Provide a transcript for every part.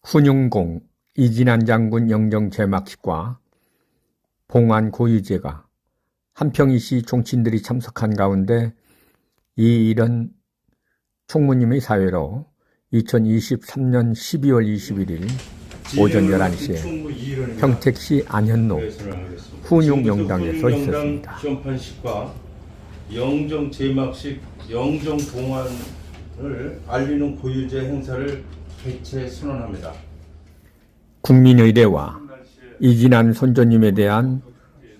훈육공 이진환 장군 영정 제막식과 봉환 고유제가 한평이시 종친들이 참석한 가운데 이 일은 총무님의 사회로 2023년 12월 21일 오전 11시에 평택시 안현로 훈육영당에서 있었습니다. 시험판식과 영정 제막식, 영정 봉환을 알리는 고유제 행사를 개최 선언합니다. 국민의례와 이진환 선조님에 대한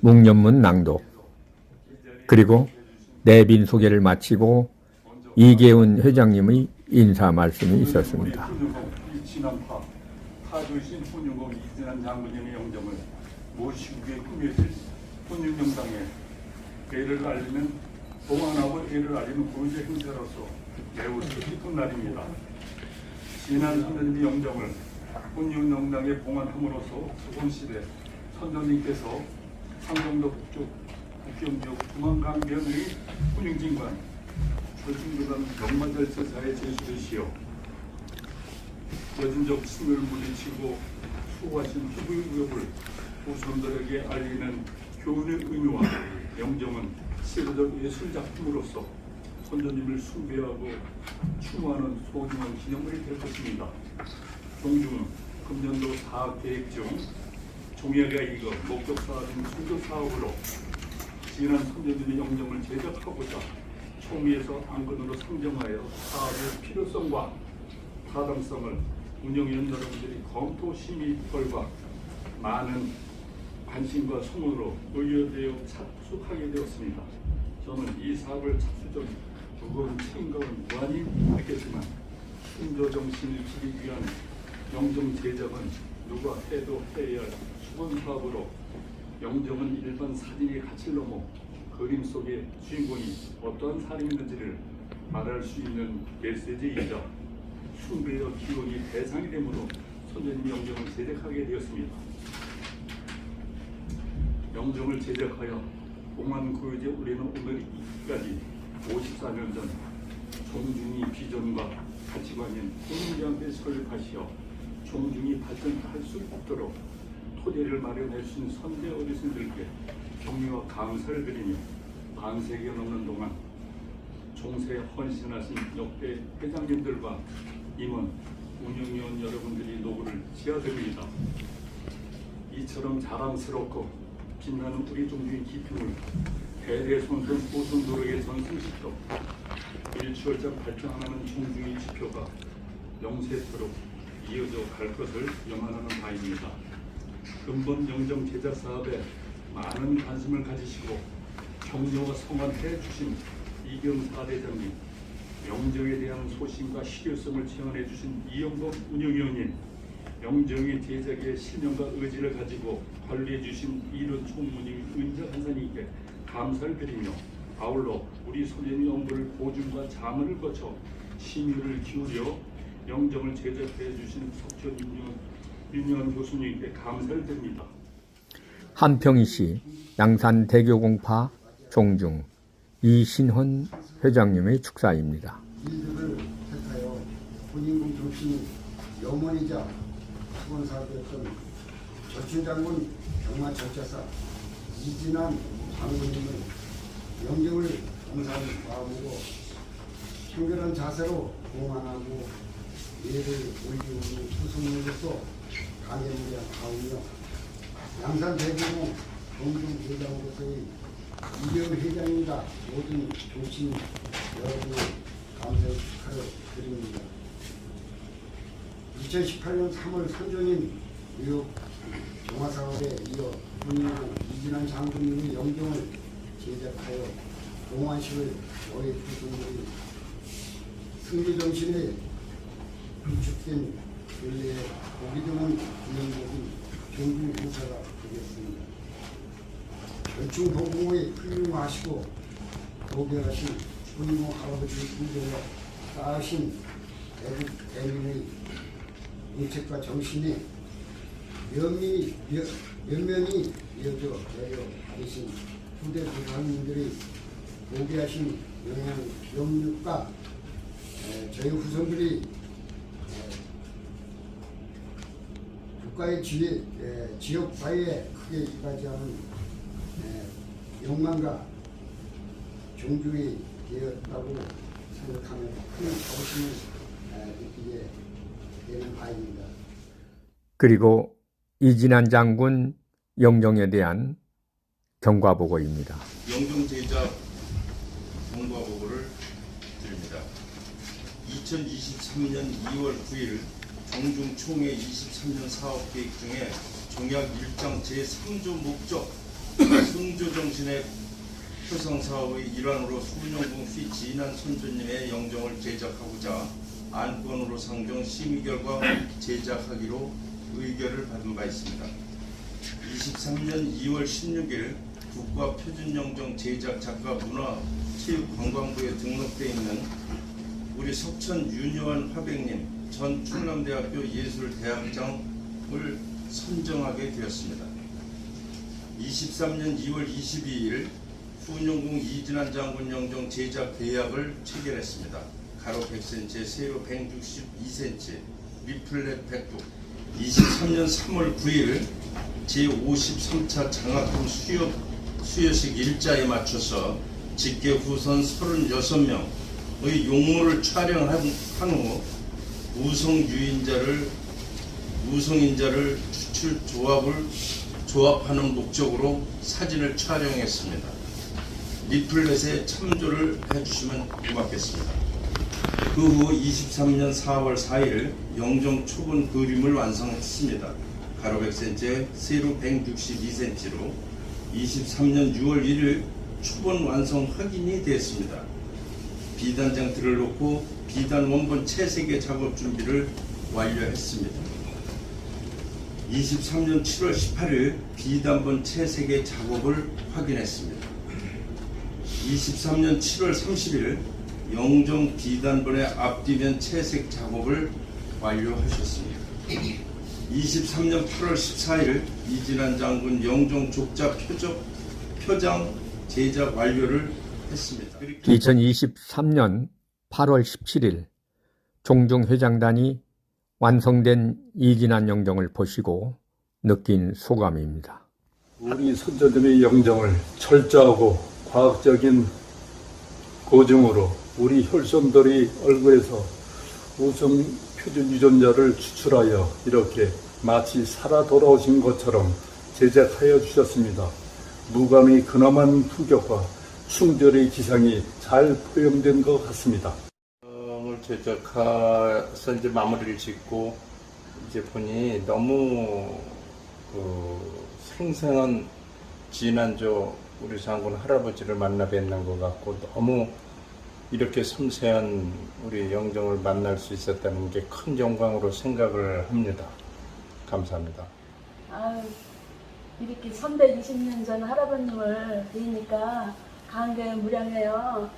묵념문 낭독, 그리고 내빈 소개를 마치고 이계훈 회장님의 인사 말씀이 있었습니다. 친한파 타주신 훈육공 이진환 장군님의 영정을 모시기 위해 꾸며질 훈육영당에 애를 알리는 봉환하고 애를 알리는 고유제 행사로서 매우 뜻깊은 날입니다. 지난 선조님의 영정을 훈육영당에 봉환함으로써 조선시대 선조님께서 상정도 북쪽 북경지역 중앙강변의 훈육진관 철충교단 명마절제사에 제수되시어 여진적 침을 물리치고 수호하신 희부의 위협을 후손들에게 알리는 교훈의 의미와 영정은 세계적 예술작품으로서 선조님을 숭배하고 추모하는 소중한 기념물이 될 것입니다. 종중은 금년도 사업계획 중 종야가 이거 목적사업인 수교사업으로 지난 선조님의 영정을 제작하고자 총회에서 안건으로 상정하여 사업의 필요성과 타당성을 운영위원 여러분들이 검토 심의 결과 많은 관심과 소문으로 의뢰되어 착수하게 되었습니다. 저는 이 사업을 착수 전 무거운 책임감은 무한히 느꼈지만 순조 정신을 지키기 위한 영정 제작은 누가 해도 해야 할 수건 사업으로 영정은 일반 사진의 가치를 넘어 그림 속의 주인공이 어떠한 사람이었는지를 말할 수 있는 메시지이자 숭배의 기원이 대상이 되므로 선조님이 영정을 제작하게 되었습니다. 영정을 제작하여 봉환 고유제 우리는 오늘까지 54년 전 종중이 비전과 가치관인 훈육영당에 설립하시어 종중이 발전할 수 있도록 토대를 마련할 수 있는 선대 어르신들께 격려와 감사를 드리며 반세기가 넘는 동안 종세에 헌신하신 역대 회장님들과 임원, 운영위원 여러분들이 노고를 지어드립니다. 이처럼 자랑스럽고 빛나는 우리 종중의 기쁨을 대대손손 후손들에게 전승시켜 일취월장 발전하는 종중의 지표가 영세토록 이어져 갈 것을 염원하는 바입니다. 근본 영정 제작 사업에 많은 관심을 가지시고 격려와 성원해 주신 이경 사대장님, 영정에 대한 소신과 실효성을 제안해 주신 이영범 운영위원님, 영정의 제작에 신념과 의지를 가지고 관리해 주신 이륜 총무님, 은자 간사님께 감사를 드리며 아울러 우리 선생님 연구를 보증과 자문을 거쳐 심의를 기울여 영정을 제작해 주신 석천 윤영환 교수님께 감사를 드립니다. 한평이시 양산 대교공파 종중 이신헌 회장님의 축사입니다. 이들을 택하여 군인군 정신이 염원이자 수건사였던 전춘장군 경마절제사 이진환 장군님을 영정을 감사하는 마음으로 청결한 자세로 봉환하고 예를 올리는 후손으로서 강해무량하오며 양산 대규모 종중 회장으로서의 이경 회장입니다. 모든 조신 여러분의 감사의 축하를 드립니다. 2018년 3월 선조님 뉴욕 정화사업에 이어 훈육공 이진환 장군님의 영정을 제작하여 봉환식을 너희 후손들이 승리정신에 구축된 근래에 보기 드문 기념적인 종중 행사가 되겠습니다. 전충 도공의 훌륭하시고 도별하신 훈육공 할아버지의 분들과 쌓으신 대국 대민의 인책과 정신이 면면이 이어져 내려 받으신 후대 조상님들이 도배하신 영육과 저희 후손들이 국가의 지역 사회에 크게 이바지하는 영광과 존중이 되었다고 생각하면 큰 자부심을 느끼게 되는 바입니다. 그리고 이진환 장군 영정에 대한 경과보고입니다. 영정 제작 경과보고를 드립니다. 2023년 2월 9일 정중 총회 23년 사업계획 중에 종약 1장 제3조 목적 승조 정신의 표상 사업의 일환으로 수운영궁 휘 진한 선조님의 영정을 제작하고자 안건으로 상정 심의 결과 제작하기로 의결을 받은 바 있습니다. 23년 2월 16일 국가표준영정 제작 작가 문화체육관광부에 등록되어 있는 우리 석천 윤여한 화백님 전 충남대학교 예술대학장을 선정하게 되었습니다. 23년 2월 22일 수운영궁 이진환 장군 영정 제작 계약을 체결했습니다. 가로 100cm, 세로 162cm, 리플렛 100국. 23년 3월 9일 제53차 장학금 수여식 일자에 맞춰서 직계 후선 36명의 용모를 촬영한 후 우성인자를 추출 조합하는 목적으로 사진을 촬영했습니다. 리플렛에 참조를 해주시면 고맙겠습니다. 그 후 23년 4월 4일 영정 초본 그림을 완성했습니다. 가로 100cm, 세로 162cm로 23년 6월 1일 초본 완성 확인이 됐습니다. 비단장 들어놓고 비단 원본 채색의 작업 준비를 완료했습니다. 23년 7월 18일 비단본 채색의 작업을 확인했습니다. 23년 7월 30일 영정 비단본의 앞뒤면 채색 작업을 완료하셨습니다. 23년 8월 14일 이진환 장군 영정 족자 표장 제작 완료를 했습니다. 2023년 8월 17일 종중회장단이 완성된 이진환 영정을 보시고 느낀 소감입니다. 우리 선조들의 영정을 철저하고 과학적인 고증으로 우리 혈손들의 얼굴에서 우성 표준 유전자를 추출하여 이렇게 마치 살아 돌아오신 것처럼 제작하여 주셨습니다. 무관의 근엄한 품격과 충절의 기상이 잘 포용된 것 같습니다. 영정을 제작해서 이제 마무리를 짓고 이제 보니 너무 생생한 진안조 우리 장군 할아버지를 만나 뵙는 것 같고 너무 이렇게 섬세한 우리 영정을 만날 수 있었다는 게 큰 영광으로 생각을 합니다. 감사합니다. 아유, 이렇게 320년 전 할아버님을 뵈니까 감개무량해요.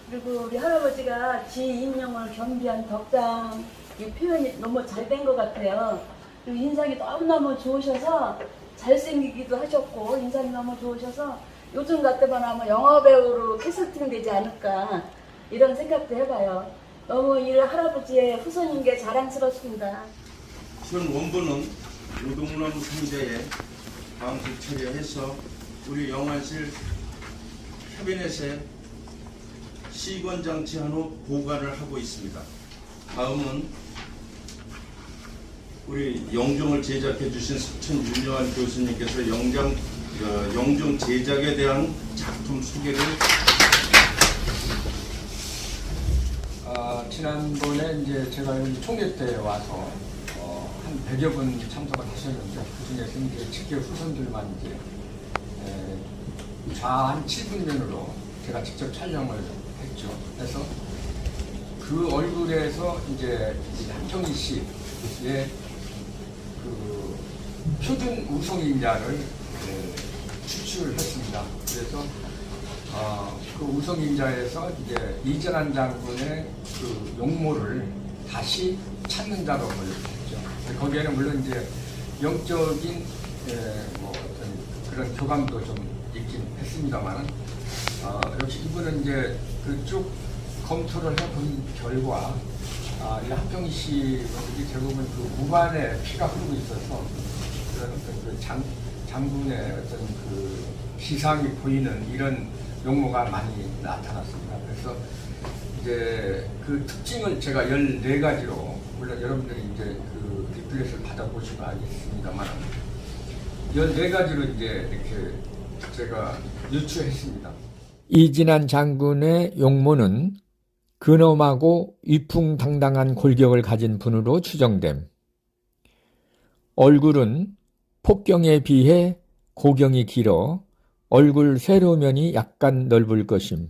그리고 우리 할아버지가 지인명을 겸비한 덕장, 이 표현이 너무 잘 된 것 같아요. 그리고 인상이 너무너무 좋으셔서 잘생기기도 하셨고 인상이 너무 좋으셔서 요즘 같으면 아마 영화배우로 캐스팅 되지 않을까 이런 생각도 해봐요. 너무 이 할아버지의 후손인 게 자랑스럽습니다. 현 원본은 노동나무 상자에 방수 처리해서 우리 영안실 캐비넷에 시건 장치한 후 보관을 하고 있습니다. 다음은 우리 영정을 제작해 주신 석천 윤여한 교수님께서 영정 제작에 대한 작품 소개를 지난번에 이제 제가 여기 총회 때 와서 한 100여 분 참석을 하셨는데 그 중에서 이제 직계 후손들만 이제 좌한 7분면으로 제가 직접 촬영을 했죠. 그래서 그 얼굴에서 이제 한평희 씨의 그 표준 우성인자를 추출했습니다. 그래서 그 우성인자에서 이제 이진환 장군의 그 용모를 다시 찾는 작업을 했죠. 거기에는 물론 이제 영적인 뭐 어떤 그런 교감도 좀 있긴 했습니다만 역시 이분은 이제 그 쭉 검토를 해본 결과 이 한평 씨 분들이 대부분 그 무관에 피가 흐르고 있어서 그런 어떤 그 장군의 어떤 그 기상이 보이는 이런 용모가 많이 나타났습니다. 그래서 이제 그 특징을 제가 14가지로, 물론 여러분들이 이제 그 리플렛을 받아보시면 알겠습니다만 14가지로 이제 이렇게 제가 유추했습니다. 이진한 장군의 용모는 근엄하고 위풍당당한 골격을 가진 분으로 추정됨. 얼굴은 폭경에 비해 고경이 길어 얼굴 세로면이 약간 넓을 것임.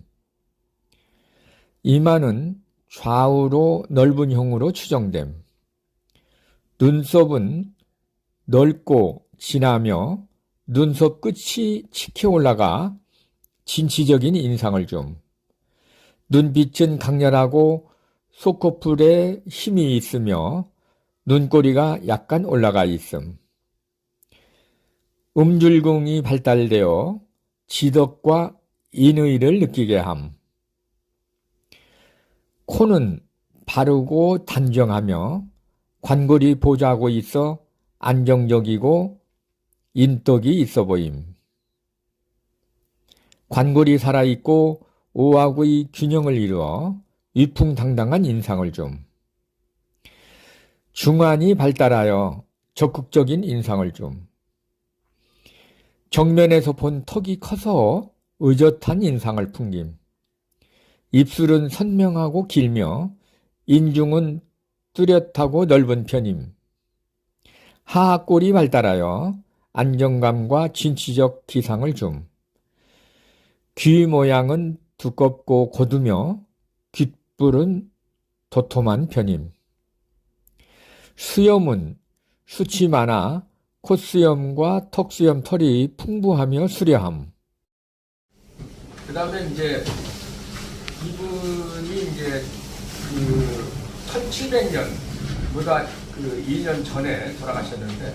이마는 좌우로 넓은 형으로 추정됨. 눈썹은 넓고 진하며 눈썹 끝이 치켜 올라가 진취적인 인상을 줌. 눈빛은 강렬하고 쏘코풀에 힘이 있으며 눈꼬리가 약간 올라가 있음. 음줄궁이 발달되어 지덕과 인의를 느끼게 함. 코는 바르고 단정하며 관골이 보자고 있어 안정적이고 인덕이 있어 보임. 관골이 살아있고 오하고의 균형을 이루어 위풍당당한 인상을 줌. 중안이 발달하여 적극적인 인상을 줌. 정면에서 본 턱이 커서 의젓한 인상을 풍김. 입술은 선명하고 길며 인중은 뚜렷하고 넓은 편임. 하하골이 발달하여 안정감과 진취적 기상을 줌. 귀 모양은 두껍고 고두며 귓불은 도톰한 편임. 수염은 숱이 많아 콧수염과 턱수염 털이 풍부하며 수려함. 그 다음에 이제 이분이 이제 그 1700년보다 그 2년 전에 돌아가셨는데,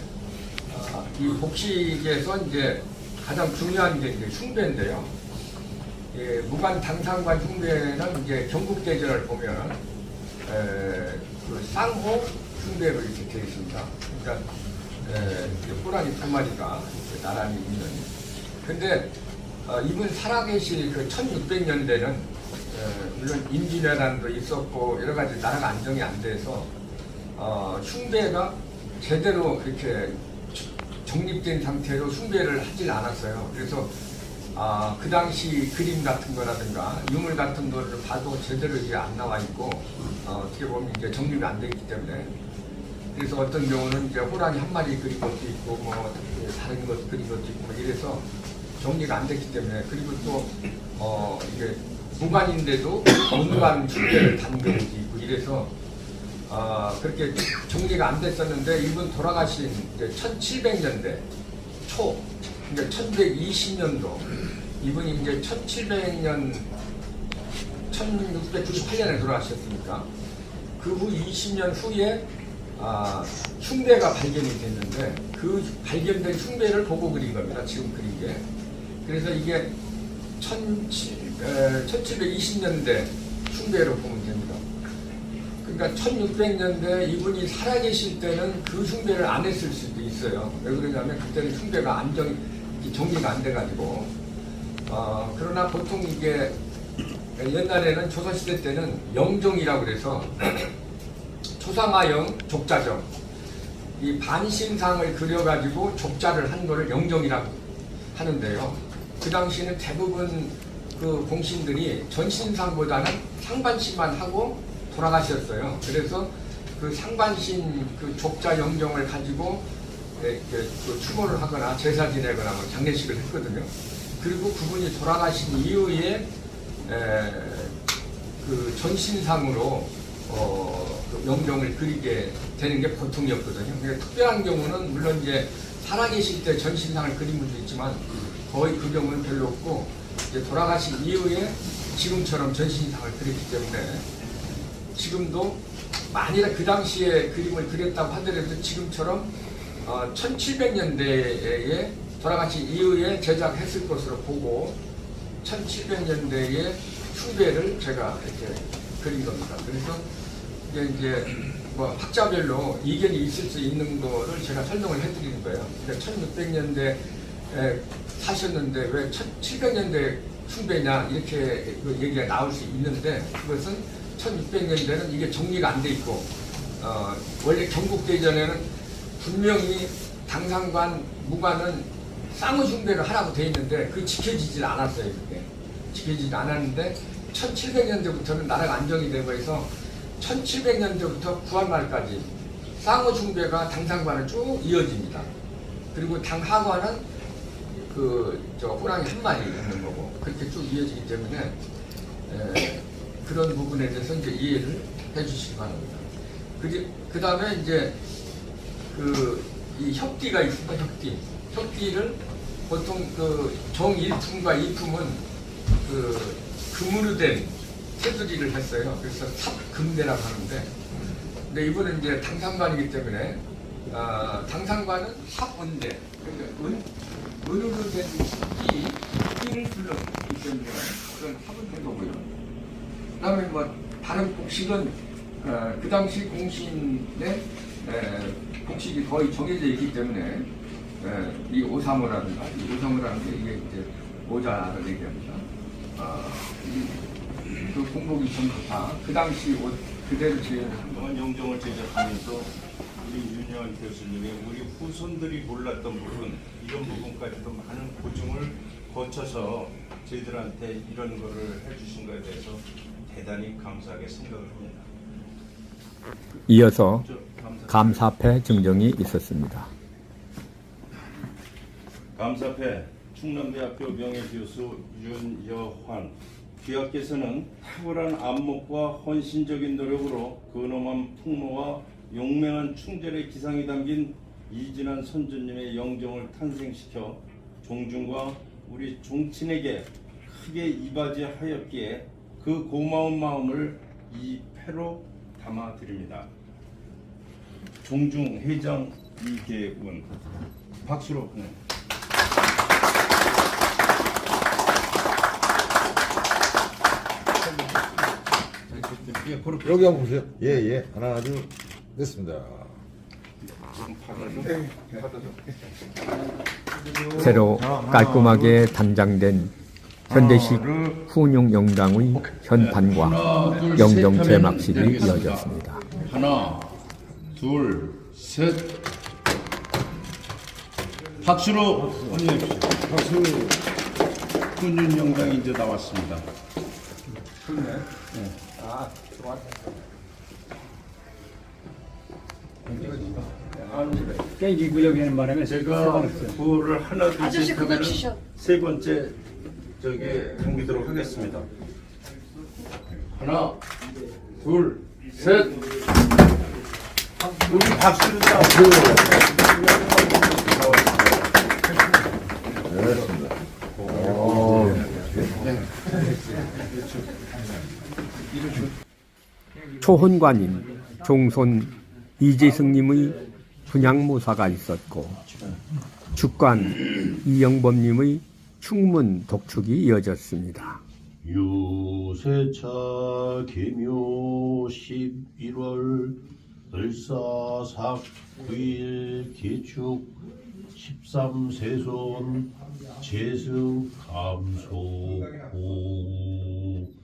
이 복식에서 이제 가장 중요한 게 이제 흉배인데요. 예, 무관 당상관 흉배는 이제 경국대전을 보면 그 쌍호 흉배로 이렇게 되어 있습니다. 그러니까 호랑이 두 마리가 나란히 있는. 근데 이분 살아계실 그 1600년대는 물론 임진왜란도 있었고 여러 가지 나라가 안정이 안 돼서 흉배가 제대로 이렇게 정립된 상태로 흉배를 하질 않았어요. 그래서 그 당시 그림 같은 거라든가 유물 같은 거를 봐도 제대로 이제 안 나와 있고 어떻게 보면 이제 정립이 안 되기 때문에, 그래서 어떤 경우는 이제 호랑이 한 마리 그린 것도 있고 뭐 다른 것 그린 것도 있고 뭐 이래서 정리가 안 됐기 때문에, 그리고 또 이게 무관인데도 무관 흉배를 단 경우도 있고 이래서 그렇게 정리가 안 됐었는데, 이분 돌아가신 이제 1700년대 초, 그러니까 1920년도, 이분이 이제 1700년 1698년에 돌아가셨으니까 그 후 20년 후에 흉배가 발견이 됐는데, 그 발견된 흉배를 보고 그린 겁니다. 지금 그린 게. 그래서 이게 1720년대 흉배로 보면 됩니다. 그러니까 1600년대 이분이 살아계실 때는 그 흉배를 안 했을 수도 있어요. 왜 그러냐면 그때는 흉배가 정리가 안 돼가지고. 그러나 보통 이게 옛날에는 조선시대 때는 영종이라고 그래서 초상화영, 족자정, 이 반신상을 그려가지고 족자를 한 거를 영정이라고 하는데요. 그 당시에는 대부분 그 공신들이 전신상보다는 상반신만 하고 돌아가셨어요. 그래서 그 상반신 그 족자 영정을 가지고 그 추모를 하거나 제사 지내거나 뭐 장례식을 했거든요. 그리고 그분이 돌아가신 이후에 그 전신상으로 그 영정을 그리게 되는 게 보통이었거든요. 그러니까 특별한 경우는 물론 이제 살아계실 때 전신상을 그린 분도 있지만 거의 그 경우는 별로 없고, 이제 돌아가신 이후에 지금처럼 전신상을 그렸기 때문에 지금도 만일에 그 당시에 그림을 그렸다고 하더라도 지금처럼 1700년대에 돌아가신 이후에 제작했을 것으로 보고 1700년대의 흉배를 제가 이렇게 그린 겁니다. 그래서 이제 뭐 학자별로 이견이 있을 수 있는 거를 제가 설명을 해드리는 거예요. 그러니까 1600년대 사셨는데 왜 1700년대 숭배냐 이렇게 그 얘기가 나올 수 있는데 그것은 1600년대는 이게 정리가 안 돼 있고 원래 경국대전에는 분명히 당상관 무관은 쌍의 숭배를 하라고 돼 있는데 그게 지켜지질 않았어요. 그게 지켜지지 않았는데 1700년대부터는 나라가 안정이 되고 해서 1700년대부터 구한말까지 쌍의 숭배가 당상관을 쭉 이어집니다. 그리고 당하관은 호랑이 한 마리 있는 거고 그렇게 쭉 이어지기 때문에 그런 부분에 대해서 이제 이해를 해주시기 바랍니다. 그 다음에 이제 이 협기가 있습니다. 협기를 보통 정일품과 이품은 금으로 된 테두리를 했어요. 그래서 삽금대라고 하는데, 근데 이번은 이제 당상관이기 때문에 당상관은 삽은대, 그러니까 은으로 된 끼를 둘러있기 때문에 그런 삽은 된 거고요. 그다음에 뭐 다른 복식은 그 당시 공신의 복식이 거의 정해져 있기 때문에 이 오사모라든가 이 오사모라는 게 이게 이제 모자를 얘기합니다. 그 공복이 전부터 그 당시 옷 그대로 재현한 그동안 영정을 제작하면서 우리 윤여한 교수님이 우리 후손들이 몰랐던 부분, 이런 부분까지도 많은 고증을 거쳐서 저희들한테 이런 거를 해주신 것에 대해서 대단히 감사하게 생각을 합니다. 이어서 감사패 증정이 있었습니다. 감사패 충남대학교 명예교수 윤여환 귀하께서는 탁월한 안목과 헌신적인 노력으로 근엄한 풍모와 용맹한 충절의 기상이 담긴 이진환 선조님의 영정을 탄생시켜 종중과 우리 종친에게 크게 이바지하였기에 그 고마운 마음을 이 패로 담아드립니다. 종중 회장 이계운 박수로 네. 여기 한번 보세요. 예. 하나, 둘, 됐습니다. 새로 깔끔하게 단장된 현대식 훈용 영당의 현판과 영정 제막식이 이어졌습니다. 하나, 둘, 셋. 박수로 혼내십시오. 박수. 훈윤 영당이 이제 나왔습니다. 깨기 구역에는 바람에 제가 구호를 하나, 둘, 아저씨 셋 그거 하면 치셔. 세 번째 당기도록 하겠습니다. 하나, 둘, 셋. 우리 박수를 초혼관인 종손 이재승님의 분향모사가 있었고 죽관 이영범님의 충문 독축이 이어졌습니다. 유세차 개묘 11월 을사삭 9일 개축 13세손 재승 감소 고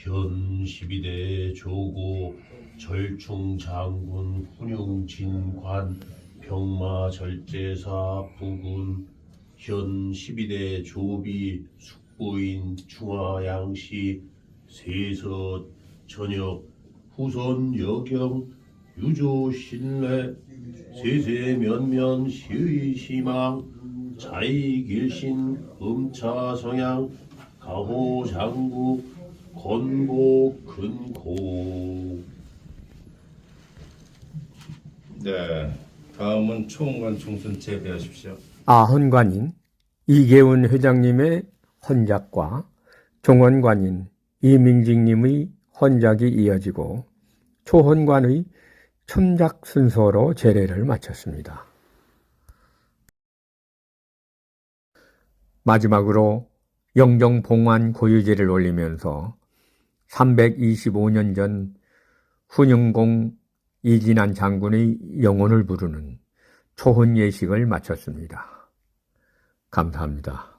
현 12대 조고 절충장군 훈용진관 병마절제사 부군 현 12대 조비 숙보인 중화양시 세서 전역 후손 여경 유조 신뢰 세세 면면 시의 시망 자익일신 음차 성향 가호 장국 건고 근고. 네, 다음은 초원관 총선 재배하십시오. 아헌관인 이계운 회장님의 헌작과 종헌관인 이민직님의 헌작이 이어지고 초헌관의 첨작 순서로 제례를 마쳤습니다. 마지막으로 영정 봉환 고유제를 올리면서 325년 전 훈영공 이진환 장군의 영혼을 부르는 초혼 예식을 마쳤습니다. 감사합니다.